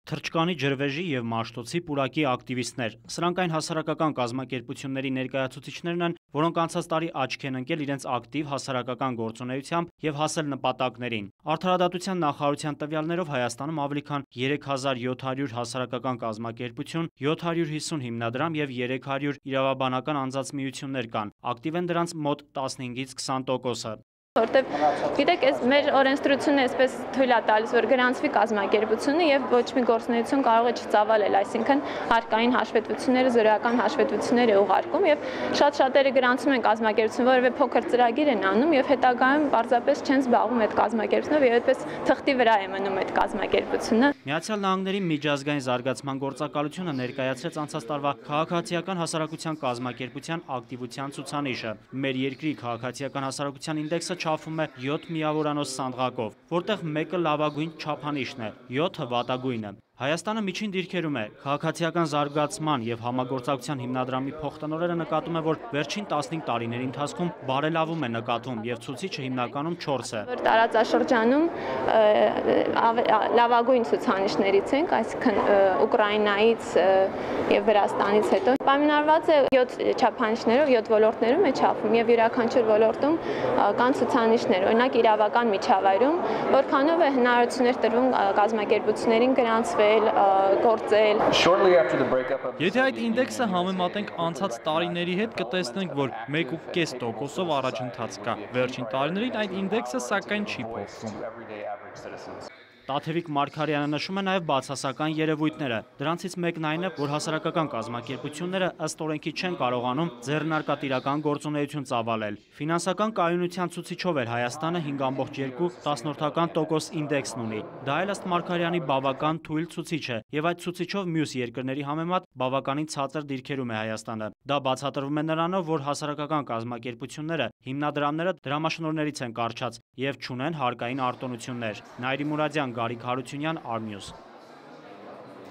Թրջկանի, ջրվեժի և մաշտոցի պուրակի ակտիվիստներ։ Սրանք այն հասարակական կազմակերպությունների ներկայացուցիչներն են, որոնք անցած տարի աչք են ընկել իրենց ակտիվ հասարակական գործունեությամբ և հասել նպատակներին։ Արդարադատության նախարարության տվյալներով Հայաստանում ավելի քան 3700 հասարակական կազմակերպություն, 750 հիմնադրամ և 300 իրավաբանական անձանց միություններ կան։ Ակտիվ են դրանց մոտ 15-ից 20%-ը։ Որտեւ գիտեք, այս մեր օրենսդրությունը այսպես թույլ է տալիս, որ գրանցվի կազմակերպությունը եւ ոչ մի գործունեություն կարող է չծավալել, այսինքն հարկային հաշվետվությունները, զորական հաշվետվություններ է ուղարկում եւ շատ-շատերը գրանցում են կազմակերպություն, որովհետեւ փոքր ծրագիր են անում եւ հետագայում պարզապես չեն զբաղվում այդ կազմակերպությունով եւ այդպես թղթի վրա է մնում այդ կազմակերպությունը։ Միացյալ Նահանգների միջազգային զարգացման գործակալությունը ներկայացրեց անցած տարվա քաղաքացիական հասարակության կազմակերպության ակտիվության ցուցանիշը։ Մեր երկրի քաղաքացիական հասարակության ինդեքսը չափվում է 7 միավորանոց սանդղակով, որտեղ 1-ը լավագույն չափանիշն է, 7-ը վատագույնը։ Հայաստանը միջին դիրքերում է։ Քաղաքացիական զարգացման և համագործակցության հիմնադրամի փոխտնօրենը նկատում է, որ վերջին 15 տարիների ընթացքում բարելավում է նկատվում և ցուցիչը հիմնականում 4 է։ Տարածաշրջանում լավագույն ցուցանիշներից ենք, այսինքն Ուկրաինայից եւ Վրաստանից հետո։ Պայմանավորված է 7 չափանիշներով, 7 ոլորտներում է չափում եւ յուրաքանչյուր ոլորտում կան ցուցանիշներ։ Օրինակ իրավական միջավայրում որքանով է հնարավորություններ տրվում կազմակերպություններին գրանցվել, գործել։ Եթե այդ ինդեքսը համեմատենք անցած տարիների հետ, կտեսնենք, որ 1.5%-ով առաջընթաց կա։ Վերջին տարիներին այդ ինդեքսը սակայն չի փոխվում։ Տաթևիկ Մարգարյանը նշում է նաև բացասական երևույթները։ Դրանցից մեկն այն է, որ հասարակական կազմակերպությունները ըստ օրենքի չեն կարողանում ձեռնարկատիրական գործունեություն ծավալել։ Ֆինանսական կայունության ցուցիչով էլ Հայաստանը 5.2% ինդեքսն ունի։ Դա էլ ըստ Մարգարյանի բավական թույլ ցուցիչ է, և այդ ցուցիչով մյուս երկրների համեմատ բավականին ցածր դիրքերում է Հայաստանը։ Դա բացատրվում է նրանով, որ հասարակական կազմակերպությունները, հիմնադրամները դրամաշնորհներից են կարճած և չունեն հարկային արտոնություններ։ Նայիրի Մուրադյան, Գարիկ Հարությունյան, Արմյուզ։